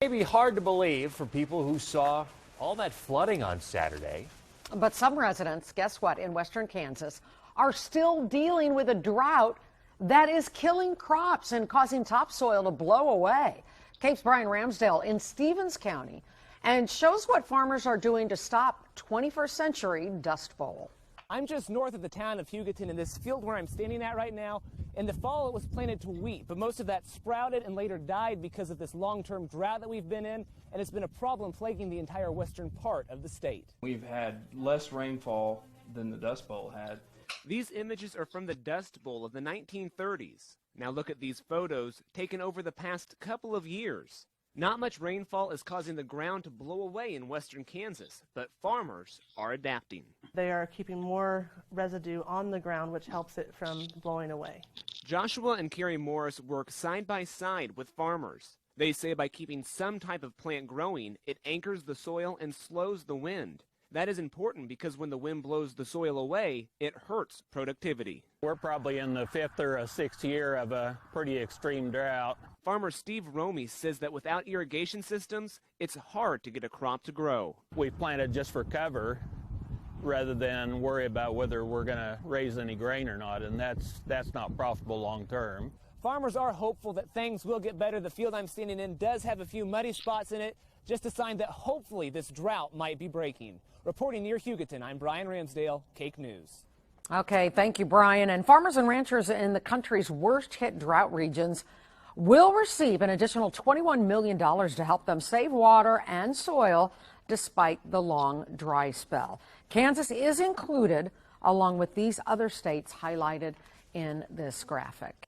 Maybe hard to believe for people who saw all that flooding on Saturday. But some residents, guess what, in western Kansas, are still dealing with a drought that is killing crops and causing topsoil to blow away. Cape's Brian Ramsdale in Stevens County and shows what farmers are doing to stop 21st century Dust Bowl. I'm just north of the town of Hugoton in this field where I'm standing at right now. In the fall, it was planted to wheat, but most of that sprouted and later died because of this long-term drought that we've been in, and it's been a problem plaguing the entire western part of the state. We've had less rainfall than the Dust Bowl had. These images are from the Dust Bowl of the 1930s. Now look at these photos taken over the past couple of years. Not much rainfall is causing the ground to blow away in western Kansas, but farmers are adapting. They are keeping more residue on the ground, which helps it from blowing away. Joshua and Carrie Morris work side by side with farmers. They say by keeping some type of plant growing, it anchors the soil and slows the wind. That is important because when the wind blows the soil away, it hurts productivity. We're probably in the 5th or 6th year of a pretty extreme drought. Farmer Steve Romey says that without irrigation systems, it's hard to get a crop to grow. We planted just for cover rather than worry about whether we're going to raise any grain or not, and that's not profitable long term. Farmers are hopeful that things will get better. The field I'm standing in does have a few muddy spots in it, just a sign that hopefully this drought might be breaking. Reporting near Hugoton, I'm Brian Ramsdale, Cake News. Okay, thank you, Brian. And farmers and ranchers in the country's worst hit drought regions will receive an additional $21 million to help them save water and soil despite the long dry spell. Kansas is included along with these other states highlighted in this graphic.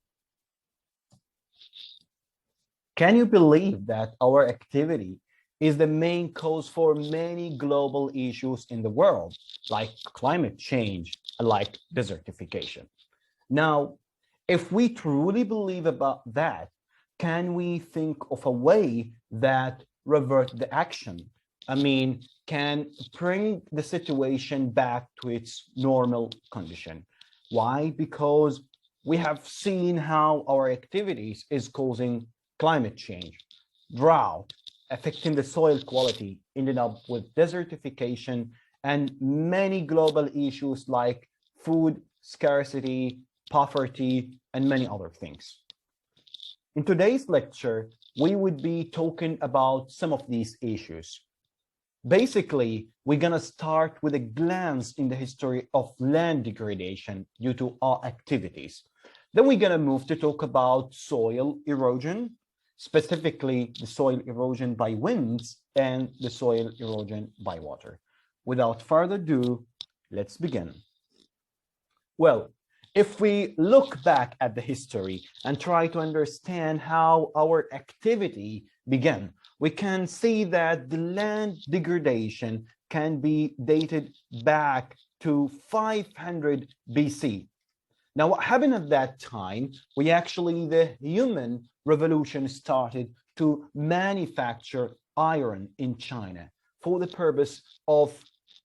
Can you believe that our activity is the main cause for many global issues in the world, like climate change and like desertification? Now, if we truly believe about that, can we think of a way that revert the action? I mean, can bring the situation back to its normal condition? Why? Because we have seen how our activities is causing climate change, drought, affecting the soil quality, ended up with desertification and many global issues like food scarcity, poverty, and many other things. In today's lecture, we would be talking about some of these issues. Basically, we're going to start with a glance in the history of land degradation due to our activities. Then we're going to move to talk about soil erosion, specifically the soil erosion by winds and the soil erosion by water. Without further ado, let's begin. Well, if we look back at the history and try to understand how our activity began, we can see that the land degradation can be dated back to 500 BC. Now, what happened at that time, the human revolution started to manufacture iron in China for the purpose of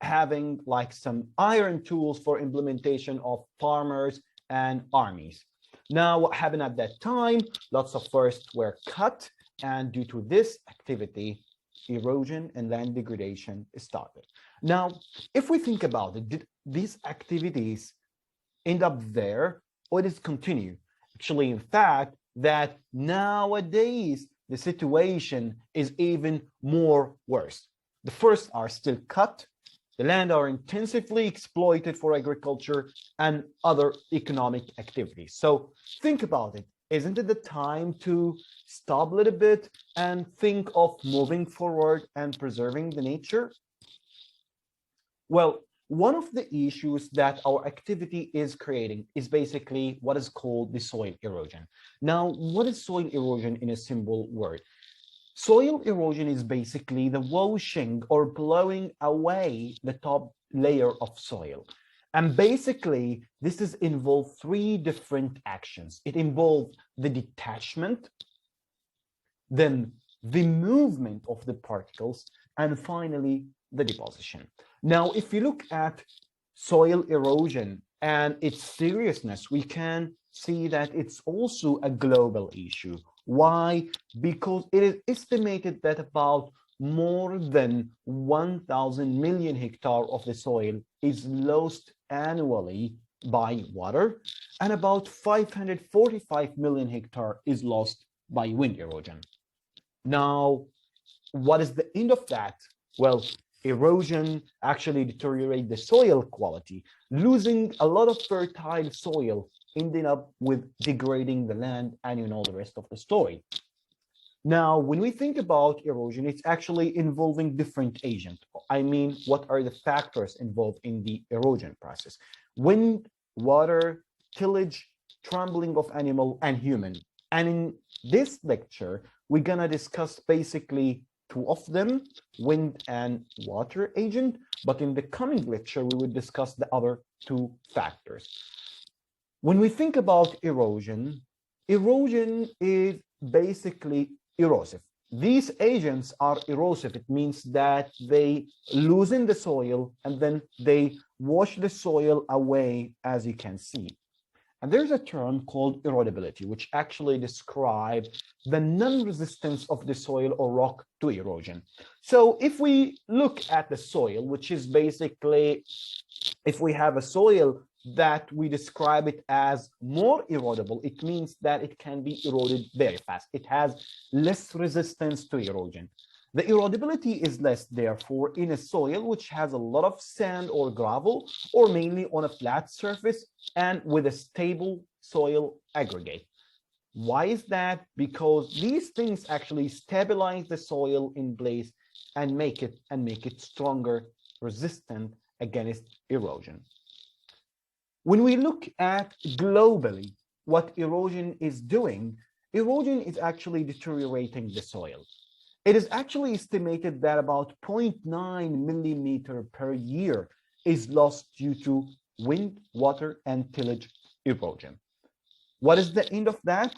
having like some iron tools for implementation of farmers and armies. Now, what happened at that time, lots of forests were cut, and due to this activity, erosion and land degradation started. Now, if we think about it, did these activities end up there or does it continue? Actually, in fact, that nowadays the situation is even more worse. The forests are still cut, the land are intensively exploited for agriculture and other economic activities. So think about it. Isn't it the time to stop a little bit and think of moving forward and preserving the nature? Well, one of the issues that our activity is creating is basically what is called the soil erosion. Now, what is soil erosion in a simple word? Soil erosion is basically the washing or blowing away the top layer of soil. And basically, this is involved three different actions. It involves the detachment, then the movement of the particles, and finally, the deposition. Now, if you look at soil erosion and its seriousness, we can see that it's also a global issue. Why? Because it is estimated that about more than 1,000 million hectares of the soil is lost annually by water, and about 545 million hectares is lost by wind erosion. Now, what is the end of that? Well, erosion actually deteriorates the soil quality. Losing a lot of fertile soil ending up with degrading the land, and you know the rest of the story. Now, when we think about erosion, it's actually involving different agents. I mean, what are the factors involved in the erosion process? Wind, water, tillage, trampling of animal, and human. And in this lecture, we're gonna discuss basically two of them, wind and water agent, but in the coming lecture, we will discuss the other two factors. When we think about erosion, erosion is basically erosive. These agents are erosive. It means that they loosen the soil and then they wash the soil away, as you can see. And there's a term called irroidability, which actually describes the non-resistance of the soil or rock to erosion. So if we look at the soil, which is basically, if we have a soil that we describe it as more erodible, it means that it can be eroded very fast. It has less resistance to erosion. The erodibility is less, therefore, in a soil which has a lot of sand or gravel, or mainly on a flat surface and with a stable soil aggregate. Why is that? Because these things actually stabilize the soil in place and make it stronger, resistant against erosion. When we look at globally what erosion is doing, erosion is actually deteriorating the soil. It is actually estimated that about 0.9 millimeter per year is lost due to wind, water, and tillage erosion. What is the end of that?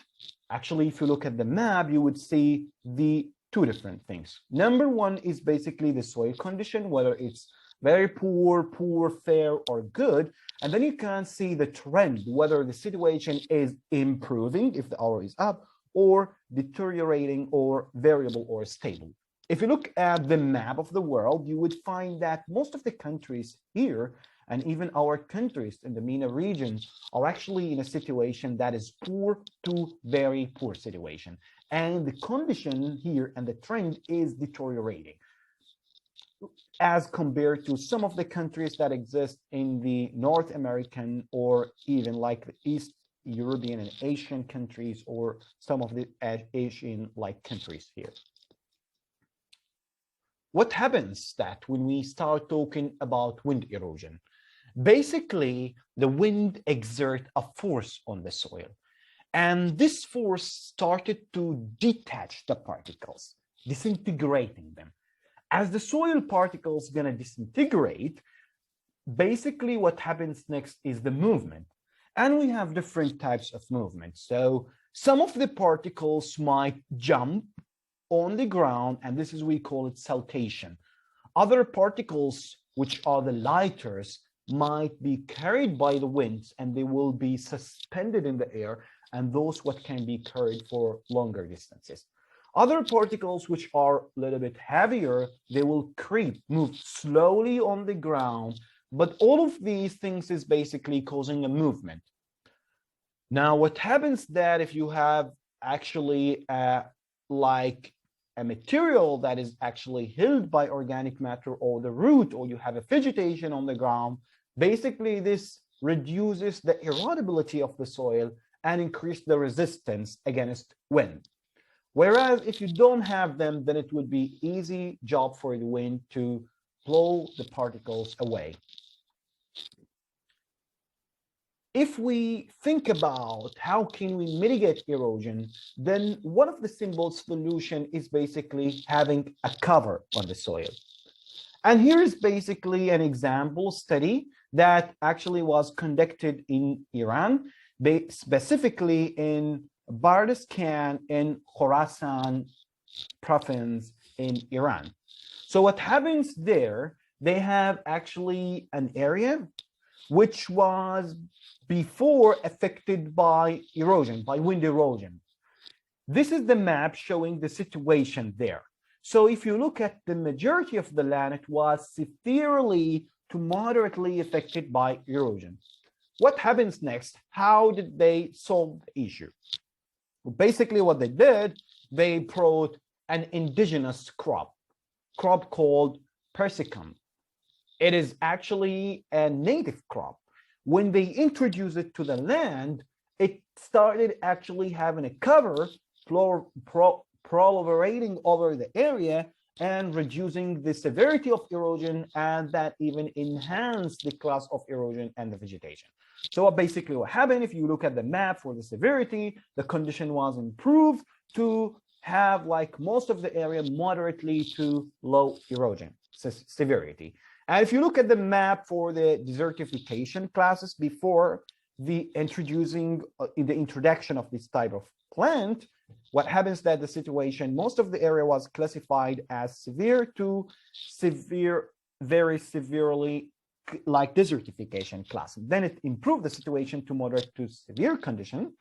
Actually, if you look at the map, you would see the two different things. Number one is basically the soil condition, whether it's very poor, fair, or good. And then you can see the trend, whether the situation is improving, if the arrow is up, or deteriorating, or variable, or stable. If you look at the map of the world, you would find that most of the countries here, and even our countries in the MENA region, are actually in a situation that is poor to very poor situation. And the condition here and the trend is deteriorating, as compared to some of the countries that exist in the North American, or even like the East European and Asian countries, or some of the Asian-like countries here. What happens that when we start talking about wind erosion? Basically, the wind exerts a force on the soil, and this force started to detach the particles, disintegrating them. As the soil particles gonna disintegrate, basically what happens next is the movement. And we have different types of movement. So some of the particles might jump on the ground, and this is, we call it saltation. Other particles, which are the lighters, might be carried by the winds, and they will be suspended in the air, and those what can be carried for longer distances. Other particles, which are a little bit heavier, they will creep, move slowly on the ground, but all of these things is basically causing a movement. Now, what happens that if you have actually like a material that is actually held by organic matter or the root, or you have a vegetation on the ground, basically this reduces the erodibility of the soil and increase the resistance against wind. Whereas if you don't have them, then it would be easy job for the wind to blow the particles away. If we think about how can we mitigate erosion, then one of the simple solution is basically having a cover on the soil. And here is basically an example study that actually was conducted in Iran, specifically in Bardistan in Khorasan province in Iran. So what happens there, they have actually an area which was before affected by erosion, by wind erosion. This is the map showing the situation there. So if you look at the majority of the land, it was severely to moderately affected by erosion. What happens next? How did they solve the issue? Well, basically what they did, they brought an indigenous crop called persicum. It is actually a native crop. When they introduced it to the land, it started actually having a cover, proliferating over the area and reducing the severity of erosion, and that even enhanced the class of erosion and the vegetation. So basically what happened, if you look at the map for the severity, the condition was improved to have like most of the area moderately to low erosion severity. And if you look at the map for the desertification classes before the introduction of this type of plant, what happens that the situation, most of the area was classified as severe to severe, very severely like desertification class. Then it improved the situation to moderate to severe condition.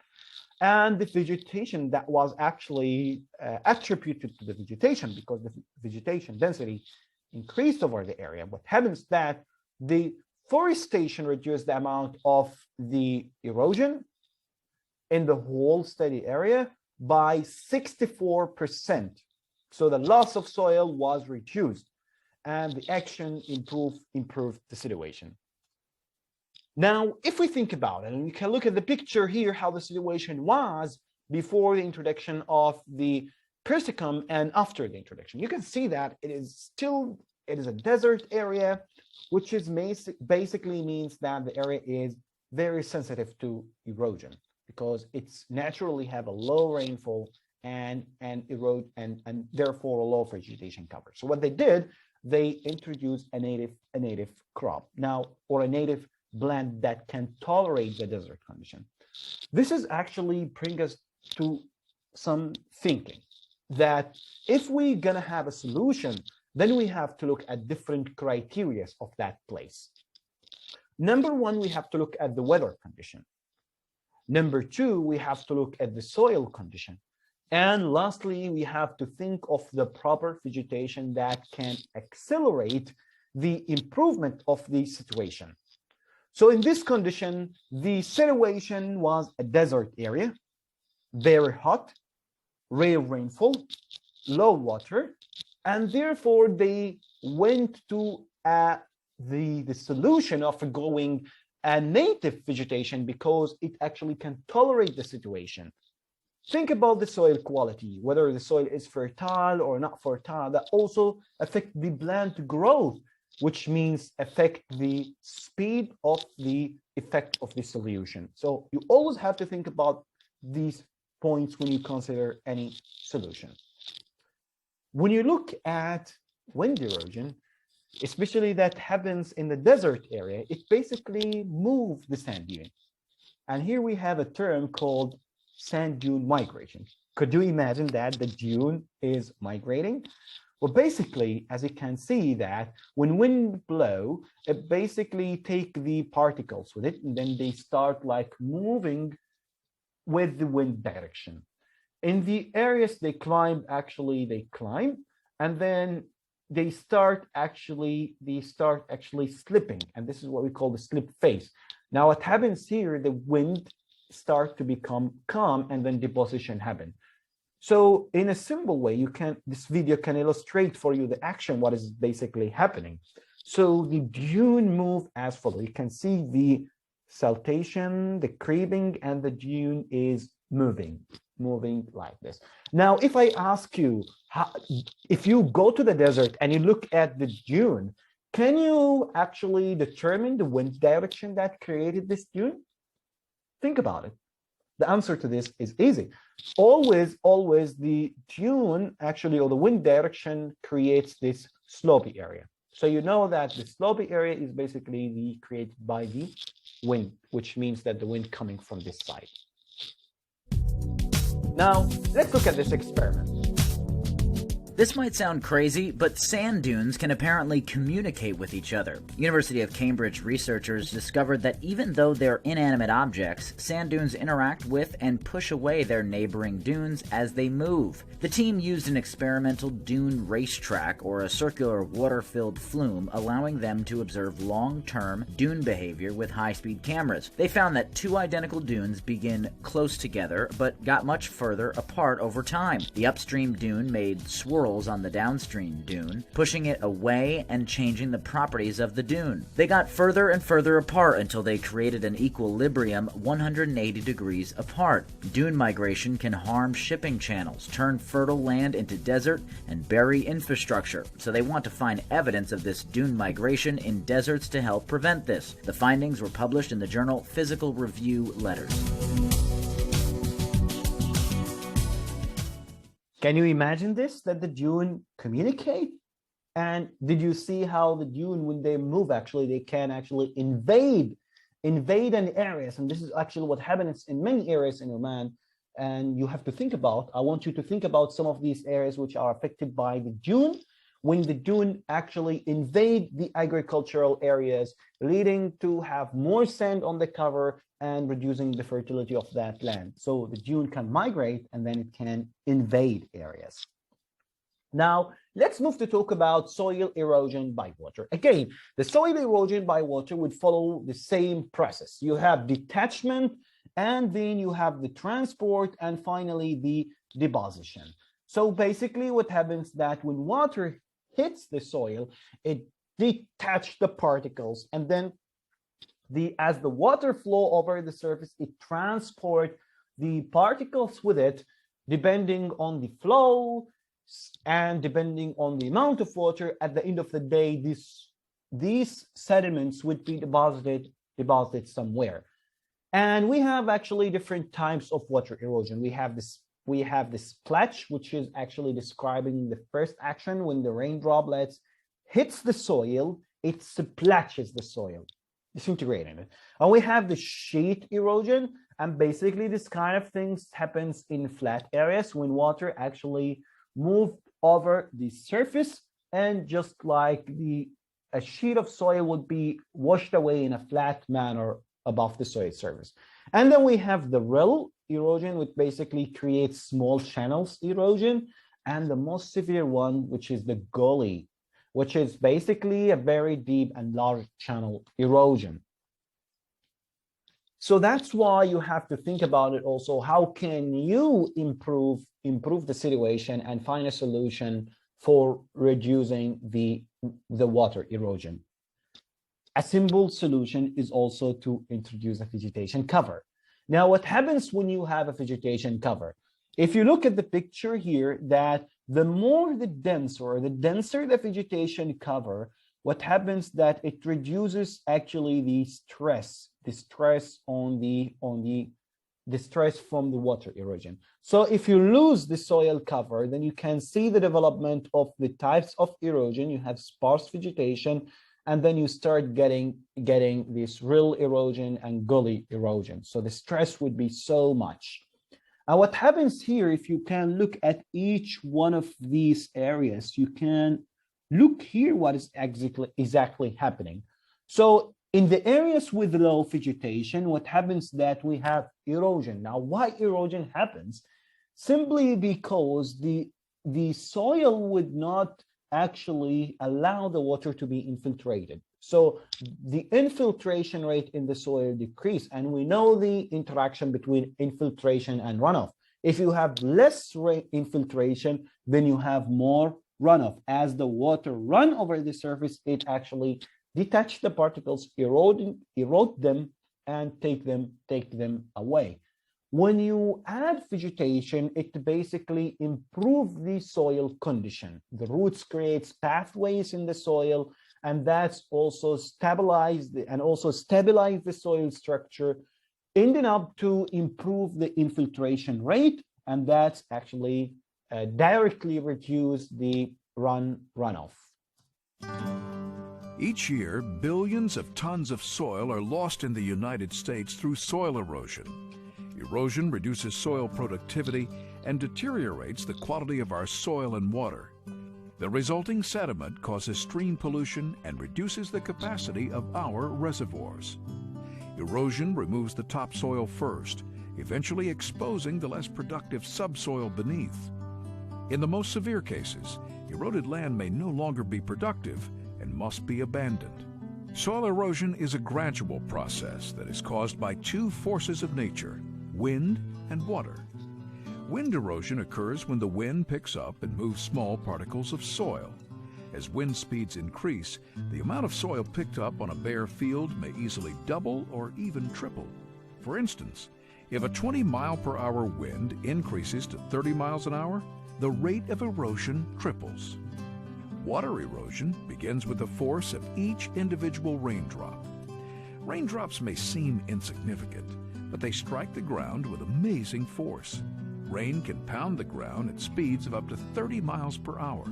And the vegetation that was actually attributed to the vegetation, because the vegetation density increased over the area. What happens that the forestation reduced the amount of the erosion in the whole study area by 64%. So the loss of soil was reduced and the action improved the situation. Now, if we think about it, and we can look at the picture here, how the situation was before the introduction of the persicum and after the introduction, you can see that it is a desert area, which is basically means that the area is very sensitive to erosion because it's naturally have a low rainfall and erode and therefore a low vegetation cover. So what they did, they introduced a native crop now, or a native blend that can tolerate the desert condition. This is actually bring us to some thinking that if we're gonna have a solution, then we have to look at different criteria of that place. Number one, we have to look at the weather condition. Number two, we have to look at the soil condition. And lastly, we have to think of the proper vegetation that can accelerate the improvement of the situation. So in this condition, the situation was a desert area, very hot, rare rainfall, low water, and therefore they went to the solution of going a native vegetation because it actually can tolerate the situation. Think about the soil quality, whether the soil is fertile or not fertile, that also affect the plant growth, which means affect the speed of the effect of the solution. So you always have to think about these points when you consider any solution. When you look at wind erosion, especially that happens in the desert area, it basically moves the sand dune. And here we have a term called sand dune migration. Could you imagine that the dune is migrating? Well, basically, as you can see that when wind blow, it basically take the particles with it, and then they start like moving with the wind direction. In the areas they climb, they climb, and then they start actually slipping, and this is what we call the slip phase. Now, what happens here, the wind start to become calm, and then deposition happen. So in a simple way, this video can illustrate for you the action, what is basically happening. So the dune move as follows. You can see the siltation, the creeping, and the dune is moving like this. Now, if I ask you, if you go to the desert and you look at the dune, can you actually determine the wind direction that created this dune? Think about it. The answer to this is easy. Always the dune actually, or the wind direction, creates this slopey area. So you know that the slopey area is basically created by the wind, which means that the wind coming from this side. Now, let's look at this experiment. This might sound crazy, but sand dunes can apparently communicate with each other. University of Cambridge researchers discovered that even though they're inanimate objects, sand dunes interact with and push away their neighboring dunes as they move. The team used an experimental dune racetrack, or a circular water-filled flume, allowing them to observe long-term dune behavior with high-speed cameras. They found that two identical dunes begin close together, but got much further apart over time. The upstream dune made swirls on the downstream dune, pushing it away and changing the properties of the dune. They got further and further apart until they created an equilibrium 180 degrees apart. Dune migration can harm shipping channels, turn fertile land into desert, and bury infrastructure, so they want to find evidence of this dune migration in deserts to help prevent this. The findings were published in the journal Physical Review Letters. Can you imagine this, that the dune communicate? And did you see how the dune, when they move, actually, they can actually invade an areas? And this is actually what happens in many areas in Oman. And you have to think about, I want you to think about some of these areas which are affected by the dune, when the dune actually invade the agricultural areas, leading to have more sand on the cover and reducing the fertility of that land. So the dune can migrate and then it can invade areas. Now, let's move to talk about soil erosion by water. Again, the soil erosion by water would follow the same process. You have detachment, and then you have the transport, and finally the deposition. So basically what happens that when water hits the soil, it detaches the particles, and then as the water flow over the surface, it transports the particles with it, depending on the flow and depending on the amount of water. At the end of the day, these sediments would be deposited somewhere. And we have actually different types of water erosion. We have the splash, which is actually describing the first action when the rain droplets hits the soil, it splashes the soil, disintegrating it. And we have the sheet erosion, and basically this kind of things happens in flat areas when water actually moved over the surface, and just like a sheet of soil would be washed away in a flat manner above the soil surface. And then we have the rill erosion, which basically creates small channels erosion, and the most severe one, which is the gully, which is basically a very deep and large channel erosion. So that's why you have to think about it also. How can you improve the situation and find a solution for reducing the water erosion? A simple solution is also to introduce a vegetation cover. Now, what happens when you have a vegetation cover? If you look at the picture here, that the more the denser the vegetation cover, what happens that it reduces actually the stress from the water erosion. So if you lose the soil cover, then you can see the development of the types of erosion. You have sparse vegetation, and then you start getting this rill erosion and gully erosion. So the stress would be so much. And what happens here, if you can look at each one of these areas, you can look here what is exactly happening. So in the areas with low vegetation, what happens that we have erosion. Now, why erosion happens? Simply because the soil would not actually allow the water to be infiltrated. So the infiltration rate in the soil decrease, and we know the interaction between infiltration and runoff. If you have less infiltration, then you have more runoff. As the water run over the surface, it actually detach the particles, erode them, and take them away. When you add vegetation, it basically improves the soil condition. The roots creates pathways in the soil, and that's also stabilize the soil structure, ending up to improve the infiltration rate, and that's actually directly reduce the runoff. Each year, billions of tons of soil are lost in the United States through soil erosion. Erosion reduces soil productivity and deteriorates the quality of our soil and water. The resulting sediment causes stream pollution and reduces the capacity of our reservoirs. Erosion removes the topsoil first, eventually exposing the less productive subsoil beneath. In the most severe cases, eroded land may no longer be productive and must be abandoned. Soil erosion is a gradual process that is caused by two forces of nature, wind and water. Wind erosion occurs when the wind picks up and moves small particles of soil. As wind speeds increase, the amount of soil picked up on a bare field may easily double or even triple. For instance, if a 20-mile-per-hour wind increases to 30 miles an hour, the rate of erosion triples. Water erosion begins with the force of each individual raindrop. Raindrops may seem insignificant, but they strike the ground with amazing force. Rain can pound the ground at speeds of up to 30 miles per hour.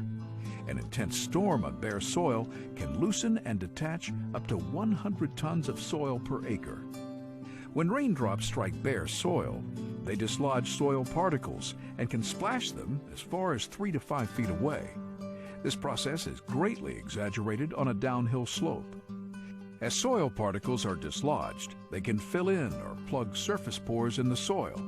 An intense storm on bare soil can loosen and detach up to 100 tons of soil per acre. When raindrops strike bare soil, they dislodge soil particles and can splash them as far as 3 to 5 feet away. This process is greatly exaggerated on a downhill slope. As soil particles are dislodged, they can fill in or plug surface pores in the soil.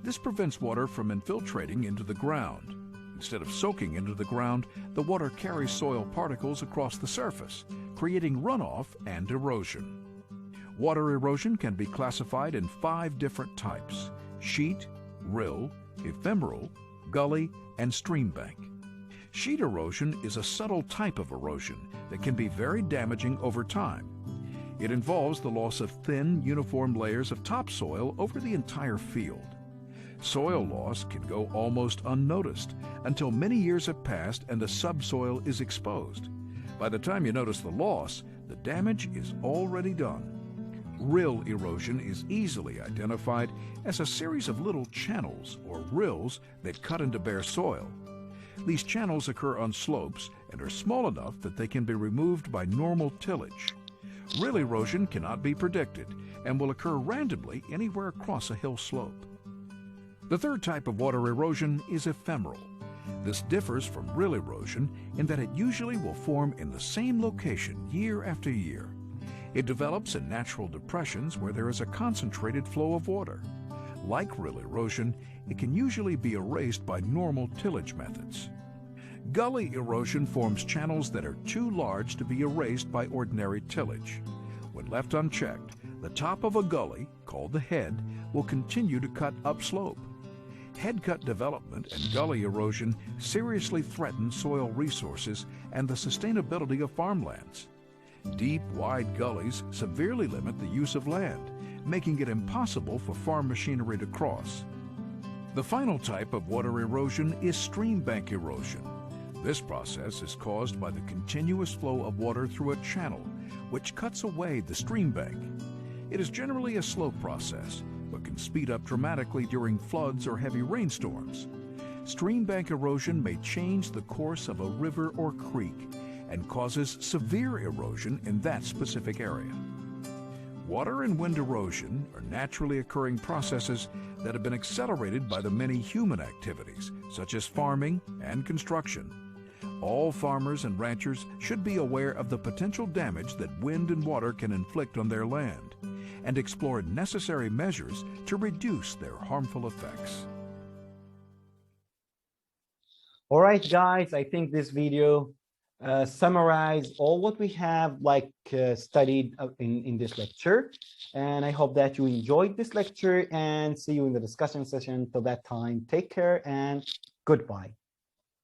This prevents water from infiltrating into the ground. Instead of soaking into the ground, the water carries soil particles across the surface, creating runoff and erosion. Water erosion can be classified in 5 different types: sheet, rill, ephemeral, gully, and stream bank. Sheet erosion is a subtle type of erosion that can be very damaging over time. It involves the loss of thin, uniform layers of topsoil over the entire field. Soil loss can go almost unnoticed until many years have passed and the subsoil is exposed. By the time you notice the loss, the damage is already done. Rill erosion is easily identified as a series of little channels or rills that cut into bare soil. These channels occur on slopes and are small enough that they can be removed by normal tillage. Rill erosion cannot be predicted and will occur randomly anywhere across a hill slope. The third type of water erosion is ephemeral. This differs from rill erosion in that it usually will form in the same location year after year. It develops in natural depressions where there is a concentrated flow of water. Like rill erosion, it can usually be erased by normal tillage methods. Gully erosion forms channels that are too large to be erased by ordinary tillage. When left unchecked, the top of a gully, called the head, will continue to cut upslope. Head-cut development and gully erosion seriously threaten soil resources and the sustainability of farmlands. Deep, wide gullies severely limit the use of land, making it impossible for farm machinery to cross. The final type of water erosion is stream bank erosion. This process is caused by the continuous flow of water through a channel, which cuts away the stream bank. It is generally a slow process, but can speed up dramatically during floods or heavy rainstorms. Stream bank erosion may change the course of a river or creek and causes severe erosion in that specific area. Water and wind erosion are naturally occurring processes that have been accelerated by the many human activities, such as farming and construction. All farmers and ranchers should be aware of the potential damage that wind and water can inflict on their land, and explore necessary measures to reduce their harmful effects. All right, guys, I think this video summarized all what we have studied in this lecture. And I hope that you enjoyed this lecture, and see you in the discussion session. Till that time, take care and goodbye.